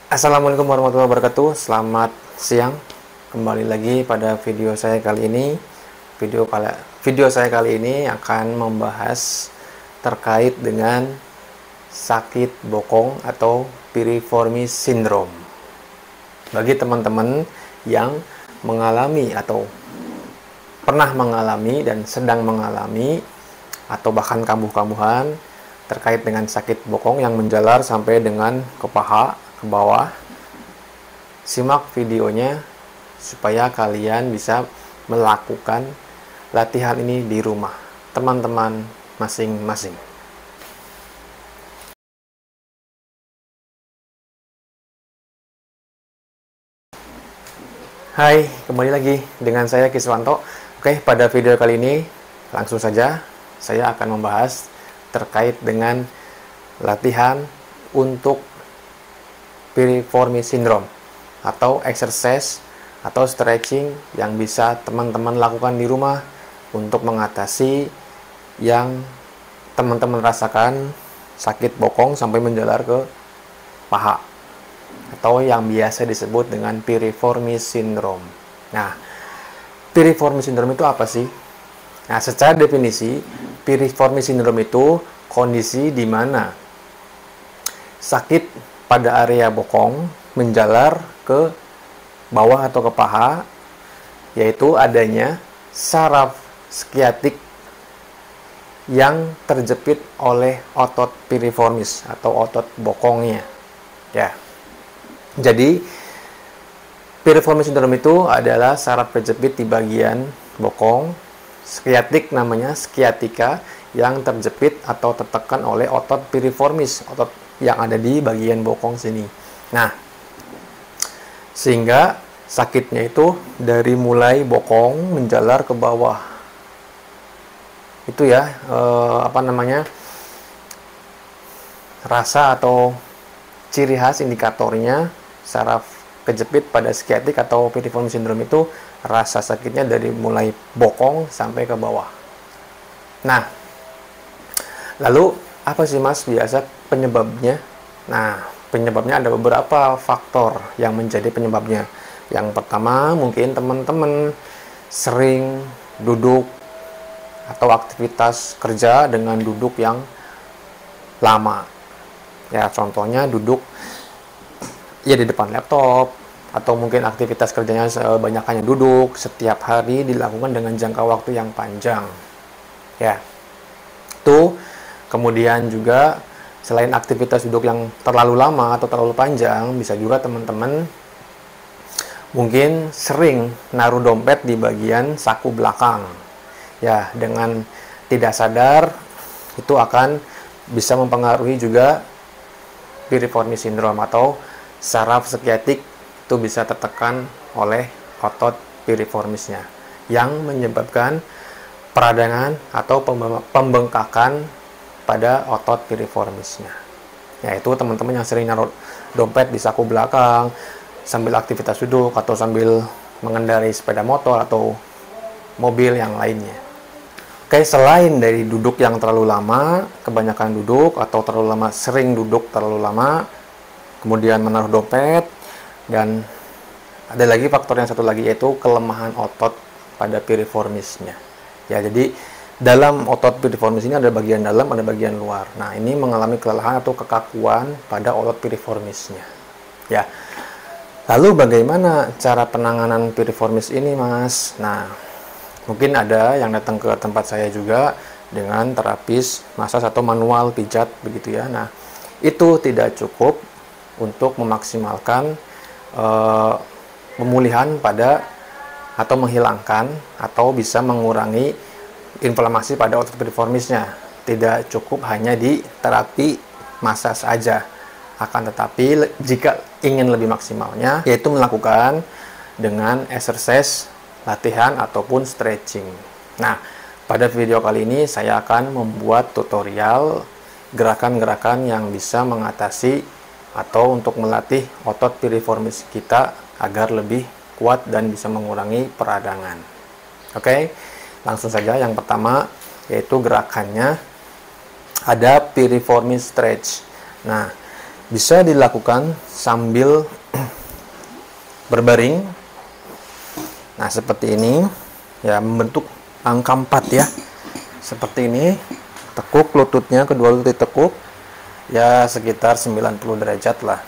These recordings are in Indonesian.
Assalamualaikum warahmatullahi wabarakatuh. Selamat siang. Kembali lagi pada video saya kali ini. Video saya kali ini akan membahas terkait dengan sakit bokong atau piriformis syndrome. Bagi teman-teman yang mengalami atau pernah mengalami dan sedang mengalami atau bahkan kambuh-kambuhan terkait dengan sakit bokong yang menjalar sampai dengan ke paha, ke bawah, simak videonya supaya kalian bisa melakukan latihan ini di rumah teman-teman masing-masing. Hai, kembali lagi dengan saya Kiswanto. Oke, pada video kali ini langsung saja saya akan membahas terkait dengan latihan untuk piriformis syndrome atau exercise atau stretching yang bisa teman-teman lakukan di rumah untuk mengatasi yang teman-teman rasakan sakit bokong sampai menjalar ke paha atau yang biasa disebut dengan piriformis syndrome. Nah, piriformis syndrome itu apa sih? Nah, secara definisi, piriformis syndrome itu kondisi di mana sakit pada area bokong menjalar ke bawah atau ke paha, yaitu adanya saraf skiatik yang terjepit oleh otot piriformis atau otot bokongnya. Ya. Jadi, piriformis syndrome itu adalah saraf terjepit di bagian bokong. Skiatik namanya, skiatika, yang terjepit atau tertekan oleh otot piriformis, otot yang ada di bagian bokong sini. Nah, sehingga sakitnya itu dari mulai bokong menjalar ke bawah. Itu ya, rasa atau ciri khas indikatornya saraf kejepit pada skiatik atau piriformis syndrome itu rasa sakitnya dari mulai bokong sampai ke bawah. Nah, lalu apa sih Mas biasa penyebabnya? Nah, penyebabnya ada beberapa faktor yang menjadi penyebabnya. Yang pertama, mungkin teman-teman sering duduk atau aktivitas kerja dengan duduk yang lama. Ya, contohnya duduk ya di depan laptop, atau mungkin aktivitas kerjanya banyakannya duduk, setiap hari dilakukan dengan jangka waktu yang panjang. Ya, itu. Kemudian juga selain aktivitas duduk yang terlalu lama atau terlalu panjang, bisa juga teman-teman mungkin sering naruh dompet di bagian saku belakang. Ya, dengan tidak sadar itu akan bisa mempengaruhi juga piriformis syndrome atau saraf skiatik itu bisa tertekan oleh otot piriformisnya yang menyebabkan peradangan atau pembengkakan pada otot piriformisnya. Yaitu teman-teman yang sering naruh dompet di saku belakang sambil aktivitas duduk atau sambil mengendarai sepeda motor atau mobil yang lainnya. Oke, selain dari duduk yang terlalu lama, kebanyakan duduk atau terlalu lama, sering duduk terlalu lama, kemudian menaruh dompet, dan ada lagi faktor yang satu lagi yaitu kelemahan otot pada piriformisnya. Ya, jadi dalam otot piriformis ini ada bagian dalam, ada bagian luar. Nah, ini mengalami kelelahan atau kekakuan pada otot piriformisnya. Ya. Lalu bagaimana cara penanganan piriformis ini, Mas? Nah, mungkin ada yang datang ke tempat saya juga dengan terapis masas atau manual pijat begitu ya. Nah, itu tidak cukup untuk memaksimalkan pemulihan pada atau menghilangkan atau bisa mengurangi inflamasi pada otot piriformisnya. Tidak cukup hanya di terapi masas saja. Akan tetapi jika ingin lebih maksimalnya, yaitu melakukan dengan exercise, latihan ataupun stretching. Nah, pada video kali ini saya akan membuat tutorial gerakan-gerakan yang bisa mengatasi atau untuk melatih otot piriformis kita agar lebih kuat dan bisa mengurangi peradangan. Oke, langsung saja. Yang pertama yaitu gerakannya ada piriformis stretch. Nah, Bisa dilakukan sambil berbaring. Nah, seperti ini ya, membentuk angka 4 ya. Seperti ini, tekuk lututnya, kedua lutut ditekuk ya sekitar 90 derajat lah.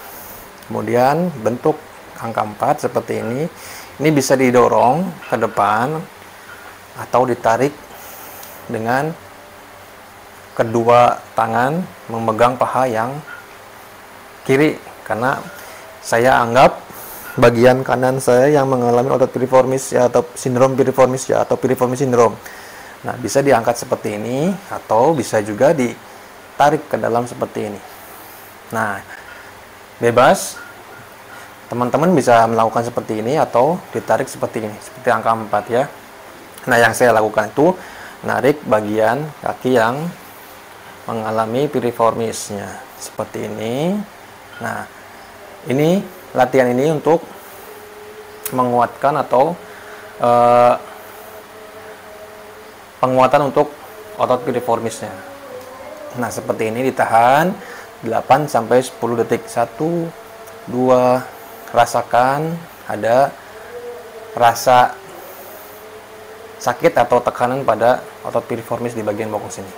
Kemudian bentuk angka 4 seperti ini. Ini bisa didorong ke depan atau ditarik dengan kedua tangan memegang paha yang kiri, karena saya anggap bagian kanan saya yang mengalami otot piriformis ya, atau sindrom piriformis ya, atau piriformis sindrom. Nah, bisa diangkat seperti ini atau bisa juga ditarik ke dalam seperti ini. Nah, bebas. Teman-teman bisa melakukan seperti ini atau ditarik seperti ini, seperti angka 4 ya. Nah, yang saya lakukan itu narik bagian kaki yang mengalami piriformisnya seperti ini. Nah, ini latihan ini untuk menguatkan atau penguatan untuk otot piriformisnya. Nah, seperti ini ditahan 8 sampai 10 detik. 1 2, rasakan ada rasa sakit atau tekanan pada otot piriformis di bagian bokong sini.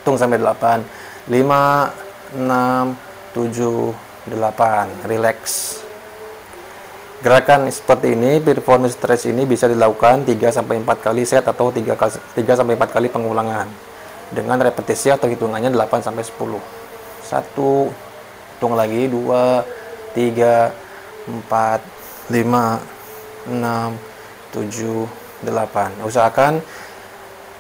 Hitung sampai 8. 5 6 7 8. Relax. Gerakan seperti ini, piriformis stretch ini bisa dilakukan 3 sampai 4 kali set atau 3 sampai 4 kali pengulangan dengan repetisi atau hitungannya 8 sampai 10. 1, hitung lagi, 2 3 4 5 6 7 8. Usahakan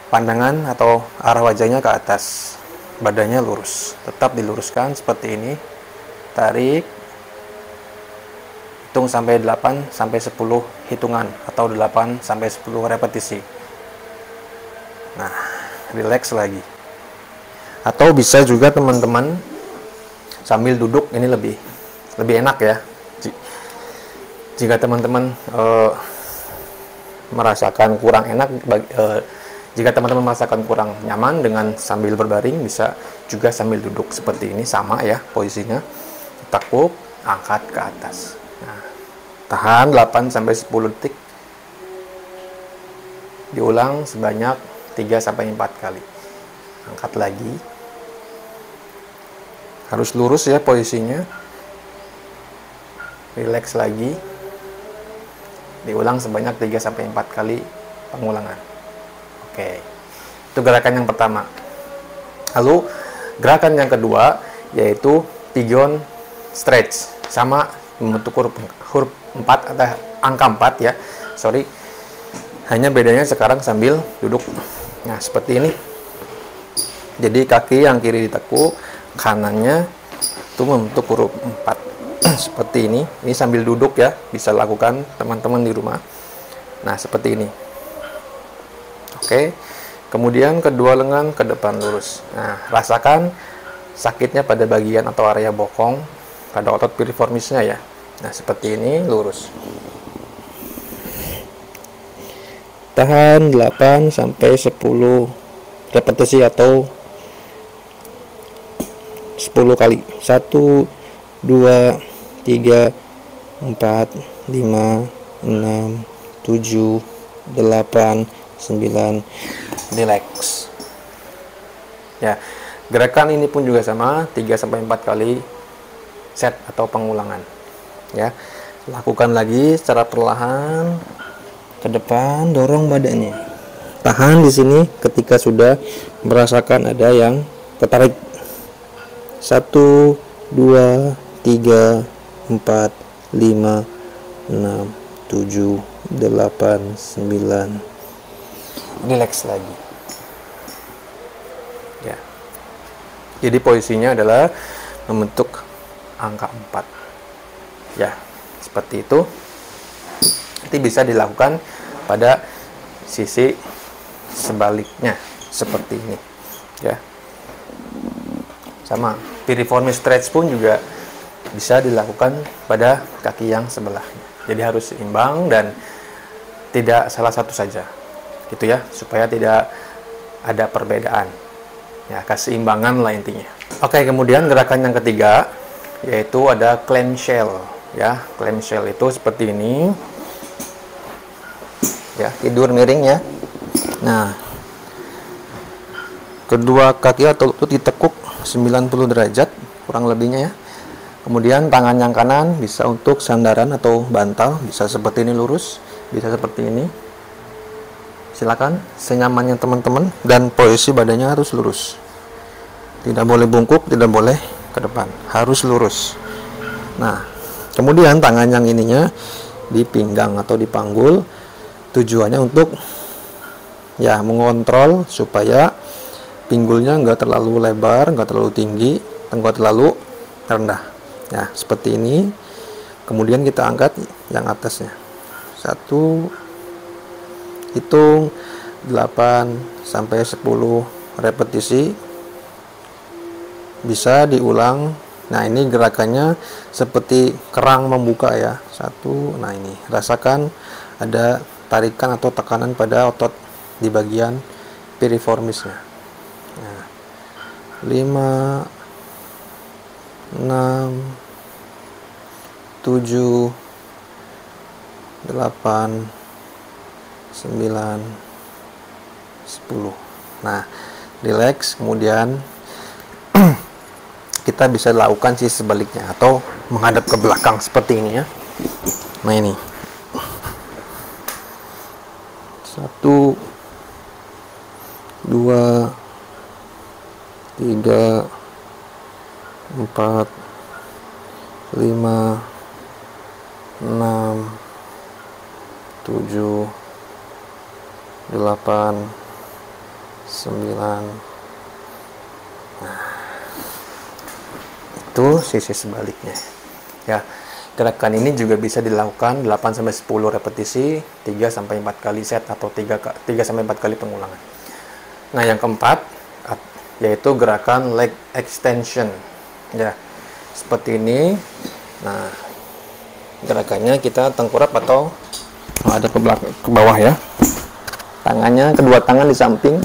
pandangan atau arah wajahnya ke atas, badannya lurus, tetap diluruskan seperti ini. Tarik, hitung sampai 8 sampai 10 hitungan atau 8 sampai 10 repetisi. Nah, relax lagi. Atau bisa juga teman-teman sambil duduk, ini lebih enak ya. Jika teman-teman merasakan kurang enak, jika teman-teman merasakan kurang nyaman dengan sambil berbaring, bisa juga sambil duduk seperti ini, sama ya posisinya. Tekuk, angkat ke atas. Nah, tahan 8 sampai 10 detik. Diulang sebanyak 3 sampai 4 kali. Angkat lagi. Harus lurus ya posisinya. Relax lagi. Diulang sebanyak 3 sampai 4 kali pengulangan. Oke. Itu gerakan yang pertama. Lalu gerakan yang kedua yaitu Pigeon stretch, sama membentuk huruf 4 atau angka 4 ya. Sorry. Hanya bedanya sekarang sambil duduk. Nah, seperti ini. Jadi kaki yang kiri ditekuk, kanannya itu membentuk huruf 4. Seperti ini. Ini sambil duduk ya, bisa lakukan teman-teman di rumah. Nah, seperti ini. Oke. Kemudian kedua lengan ke depan lurus. Nah, rasakan sakitnya pada bagian atau area bokong, pada otot piriformisnya ya. Nah, seperti ini, lurus. Tahan 8 sampai 10 repetisi atau 10 kali. 1 2 3 4 5 6 7 8 9. Relax. Ya, gerakan ini pun juga sama, 3 sampai 4 kali set atau pengulangan. Ya. Lakukan lagi secara perlahan ke depan, dorong badannya. Tahan di sini ketika sudah merasakan ada yang tertarik. 1 2 3 4 5 6 7 8 9. Relax lagi. Ya. Jadi posisinya adalah membentuk angka 4. Ya, seperti itu. Nanti bisa dilakukan pada sisi sebaliknya seperti ini. Ya. Sama, piriformis stretch pun juga bisa dilakukan pada kaki yang sebelahnya. Jadi harus seimbang dan tidak salah satu saja. Gitu ya, supaya tidak ada perbedaan. Ya, keseimbangan lah intinya. Oke, kemudian gerakan yang ketiga yaitu ada clamshell ya. Clamshell itu seperti ini ya, tidur miring ya. Nah, kedua kaki atau lutut ditekuk 90 derajat kurang lebihnya ya. Kemudian tangan yang kanan bisa untuk sandaran atau bantal, bisa seperti ini lurus, bisa seperti ini. Silakan senyamannya teman-teman, dan posisi badannya harus lurus. Tidak boleh bungkuk, tidak boleh ke depan, harus lurus. Nah, kemudian tangan yang ininya di pinggang atau di panggul, tujuannya untuk ya mengontrol supaya pinggulnya nggak terlalu lebar, nggak terlalu tinggi, nggak terlalu rendah. Ya, seperti ini. Kemudian kita angkat yang atasnya. 1, hitung 8 sampai 10 repetisi. Bisa diulang. Nah, ini gerakannya seperti kerang membuka ya. 1, nah ini. Rasakan ada tarikan atau tekanan pada otot di bagian piriformisnya. Nah, 5, 6, 7, 8, 9, 10. Nah, relax. Kemudian kita bisa lakukan sisi sebaliknya atau menghadap ke belakang seperti ini ya. Nah, ini 1, 2, 3, 4, 5, 6, 7, 8, 9. Nah, itu sisi sebaliknya ya. Gerakan ini juga bisa dilakukan 8-10 repetisi, 3-4 kali set atau 3-4 kali pengulangan. Nah, yang keempat yaitu gerakan leg extension ya, seperti ini. Nah, gerakannya kita tengkurap atau ada ke belakang, ke bawah ya. Tangannya, kedua tangan di samping.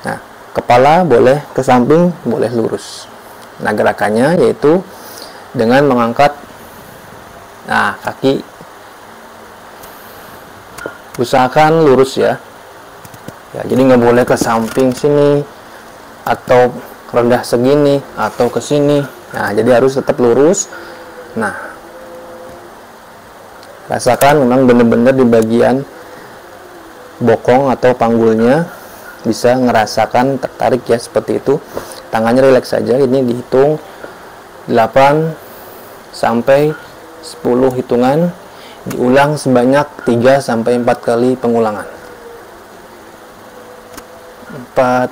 Nah, kepala boleh ke samping, boleh lurus. Nah, gerakannya yaitu dengan mengangkat kaki, usahakan lurus ya. Ya, jadi nggak boleh ke samping sini atau rendah segini atau ke sini. Nah, jadi harus tetap lurus. Nah, rasakan memang benar-benar di bagian bokong atau panggulnya bisa ngerasakan tertarik ya, seperti itu. Tangannya rileks saja. Ini dihitung 8 sampai 10 hitungan, diulang sebanyak 3-4 kali pengulangan. 4,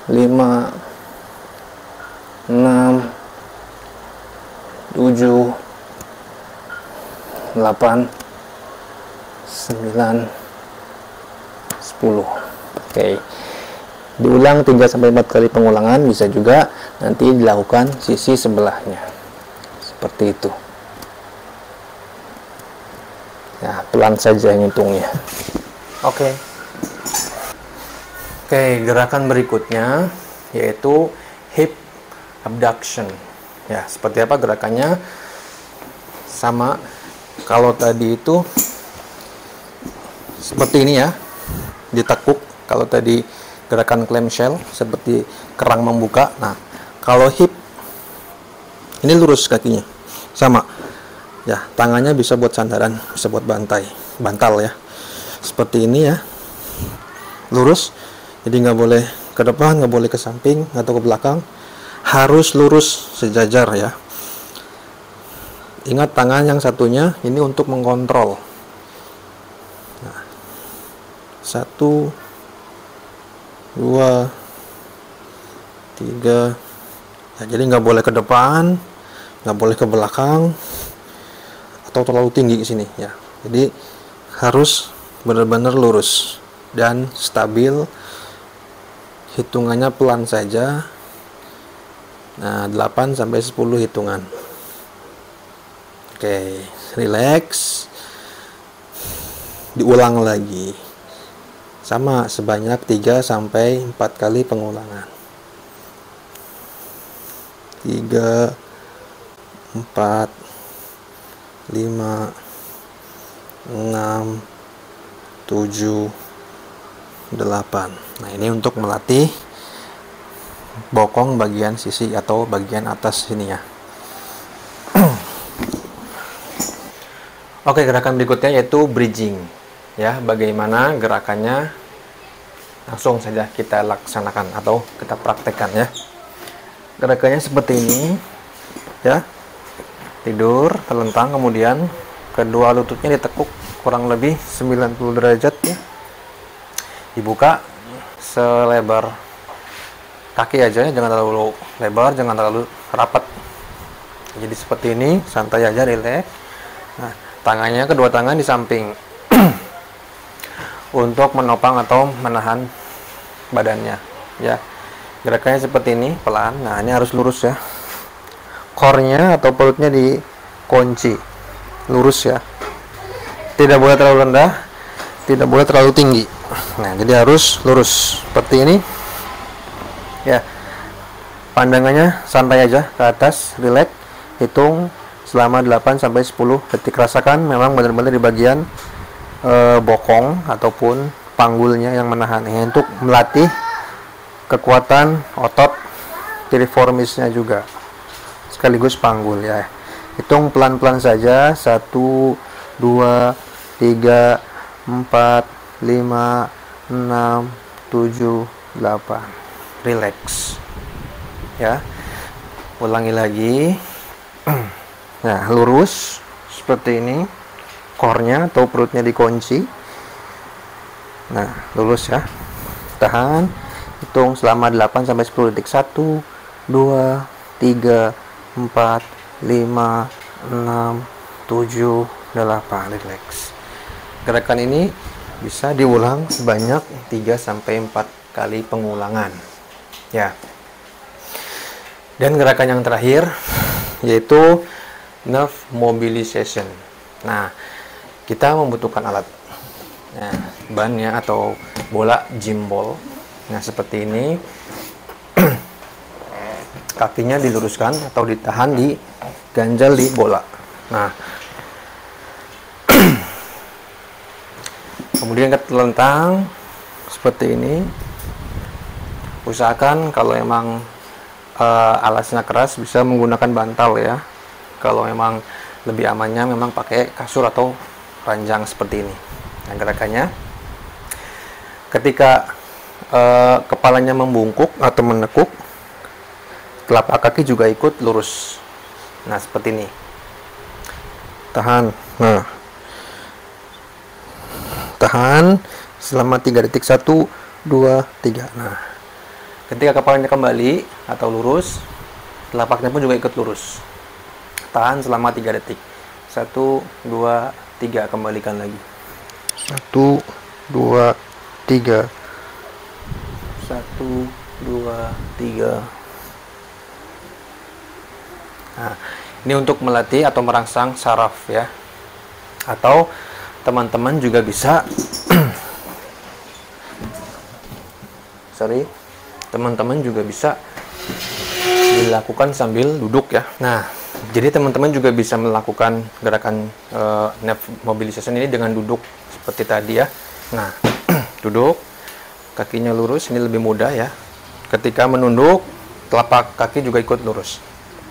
5, 6, 7, 8, 9, 10. Oke. Diulang 3-4 kali pengulangan, bisa juga nanti dilakukan sisi sebelahnya. Seperti itu. Ya, pelan saja ngitungnya. Oke. Oke, gerakan berikutnya yaitu hip abduction. Ya, seperti apa gerakannya? Sama kalau tadi itu seperti ini ya, ditekuk. Kalau tadi gerakan clamshell seperti kerang membuka. Nah, kalau hip ini lurus kakinya. Sama. Ya, tangannya bisa buat sandaran, bisa buat bantal ya. Seperti ini ya. Lurus. Jadi nggak boleh ke depan, nggak boleh ke samping atau ke belakang. Harus lurus sejajar ya. Ingat, tangan yang satunya ini untuk mengontrol. Nah, 1, 2, 3. Ya, jadi nggak boleh ke depan, nggak boleh ke belakang, atau terlalu tinggi ke sini ya. Jadi harus benar-benar lurus dan stabil. Hitungannya pelan saja. Nah, 8-10 hitungan. Oke, relax. Diulang lagi. Sama sebanyak 3-4 kali pengulangan. 3, 4, 5, 6, 7, 8. Nah, ini untuk melatih bokong bagian sisi atau bagian atas sini ya. Oke, gerakan berikutnya yaitu bridging. Ya, bagaimana gerakannya? Langsung saja kita laksanakan atau kita praktekkan ya. Gerakannya seperti ini. Ya. Tidur, terlentang, kemudian kedua lututnya ditekuk kurang lebih 90 derajat ya. Dibuka selebar kaki aja ya, jangan terlalu lebar, jangan terlalu rapat. Jadi seperti ini, santai aja, rileks. Nah, tangannya, kedua tangan di samping untuk menopang atau menahan badannya ya. Gerakannya seperti ini, pelan. Nah, ini harus lurus ya. Core-nya atau perutnya dikunci lurus ya. Tidak boleh terlalu rendah, tidak boleh terlalu tinggi. Nah, jadi harus lurus seperti ini ya. Pandangannya santai aja ke atas, rileks. Hitung selama 8-10 detik. Rasakan memang benar-benar di bagian bokong ataupun panggulnya yang menahan. Ini untuk melatih kekuatan otot piriformisnya juga sekaligus panggul ya. Hitung pelan-pelan saja. 1, 2, 3, 4, 5, 6, 7, 8. Relax ya. Ulangi lagi. Nah, lurus seperti ini, core-nya atau perutnya dikunci. Nah, lurus ya. Tahan, hitung selama 8-10 detik. 1, 2, 3, 4, 5, 6, 7, 8. Relax. Gerakan ini bisa diulang sebanyak 3-4 kali pengulangan ya. Dan gerakan yang terakhir yaitu nerve mobilization. Nah, kita membutuhkan alat. Nah, bannya atau bola gym ball. Nah, seperti ini. Kakinya diluruskan atau ditahan di ganjal di bola. Nah, kemudian kita telentang seperti ini. Usahakan kalau emang alasnya keras bisa menggunakan bantal ya. Kalau memang lebih amannya memang pakai kasur atau ranjang seperti ini. Nah, gerakannya ketika kepalanya membungkuk atau menekuk, telapak kaki juga ikut lurus. Nah, seperti ini. Tahan. Nah, tahan selama 3 detik. 1, 2, 3. Nah, ketika kepalanya kembali atau lurus, telapaknya pun juga ikut lurus. Tahan selama 3 detik. 1, 2, 3. Kembalikan lagi. 1, 2, 3. 1, 2, 3. Nah, ini untuk melatih atau merangsang saraf ya. Atau teman-teman juga bisa teman-teman juga bisa dilakukan sambil duduk ya. Nah, jadi teman-teman juga bisa melakukan gerakan nerve mobilization ini dengan duduk seperti tadi ya. Nah, duduk, kakinya lurus, ini lebih mudah ya. Ketika menunduk, telapak kaki juga ikut lurus.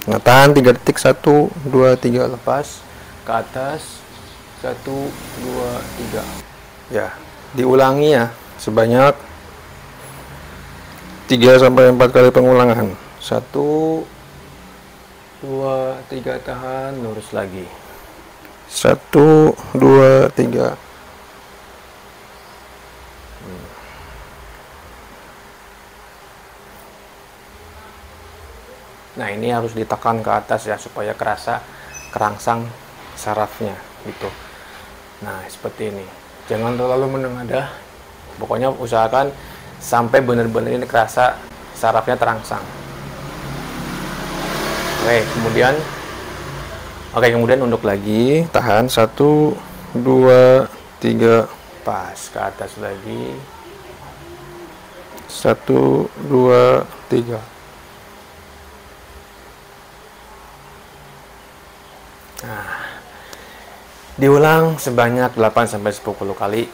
Nah, tahan 3 detik. 1, 2, 3. Lepas ke atas. 1, 2, 3. Ya, diulangi ya sebanyak 3-4 kali pengulangan. 1, 2, 3. Tahan, lurus lagi. 1, 2, 3. Nah, ini harus ditekan ke atas ya supaya kerangsang sarafnya gitu. Nah, seperti ini. Jangan terlalu menengadah. Pokoknya usahakan sampai benar-benar ini kerasa sarafnya terangsang. Kemudian untuk lagi. Tahan. 1, 2, 3. Pas ke atas lagi. 1, 2, 3. Nah, diulang sebanyak 8-10 kali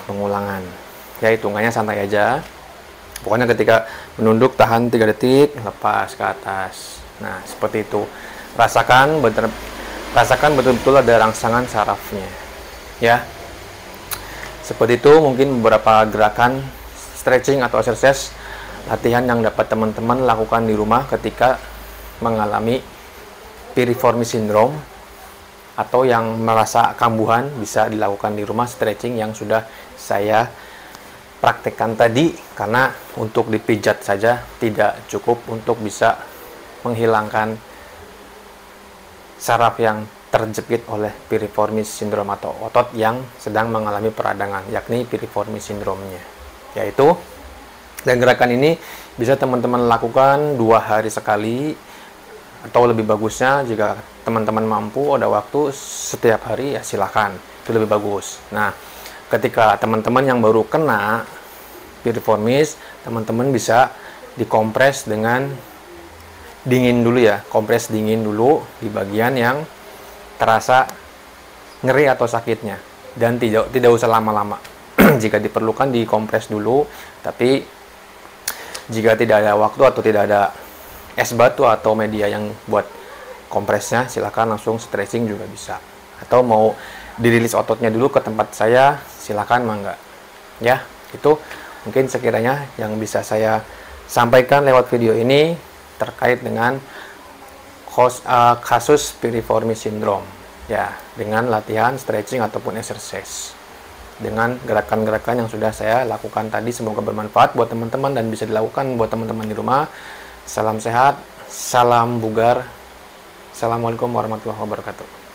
pengulangan. Ya, hitungannya santai aja. Pokoknya ketika menunduk, tahan 3 detik, lepas ke atas. Nah, seperti itu. Rasakan betul-betul ada rangsangan sarafnya. Ya. Seperti itu mungkin beberapa gerakan stretching atau exercise latihan yang dapat teman-teman lakukan di rumah ketika mengalami piriformis syndrome atau yang merasa kambuhan. Bisa dilakukan di rumah stretching yang sudah saya praktekkan tadi, karena untuk dipijat saja tidak cukup untuk bisa menghilangkan saraf yang terjepit oleh piriformis syndrome atau otot yang sedang mengalami peradangan, yakni piriformis syndrome-nya. Yaitu, dan gerakan ini bisa teman-teman lakukan 2 hari sekali, atau lebih bagusnya jika teman-teman mampu ada waktu setiap hari, ya silakan, itu lebih bagus. Nah, ketika teman-teman yang baru kena piriformis, teman-teman bisa dikompres dengan dingin dulu ya, kompres dingin dulu di bagian yang terasa nyeri atau sakitnya, dan tidak usah lama-lama. Jika diperlukan dikompres dulu, tapi jika tidak ada waktu atau tidak ada es batu atau media yang buat kompresnya, silakan langsung stretching juga bisa. Atau mau dirilis ototnya dulu ke tempat saya, silakan, mangga. Ya, itu mungkin sekiranya yang bisa saya sampaikan lewat video ini terkait dengan kasus piriformis syndrome. Ya, dengan latihan stretching ataupun exercise. Dengan gerakan-gerakan yang sudah saya lakukan tadi, semoga bermanfaat buat teman-teman dan bisa dilakukan buat teman-teman di rumah. Salam sehat, salam bugar. Assalamualaikum warahmatullahi wabarakatuh.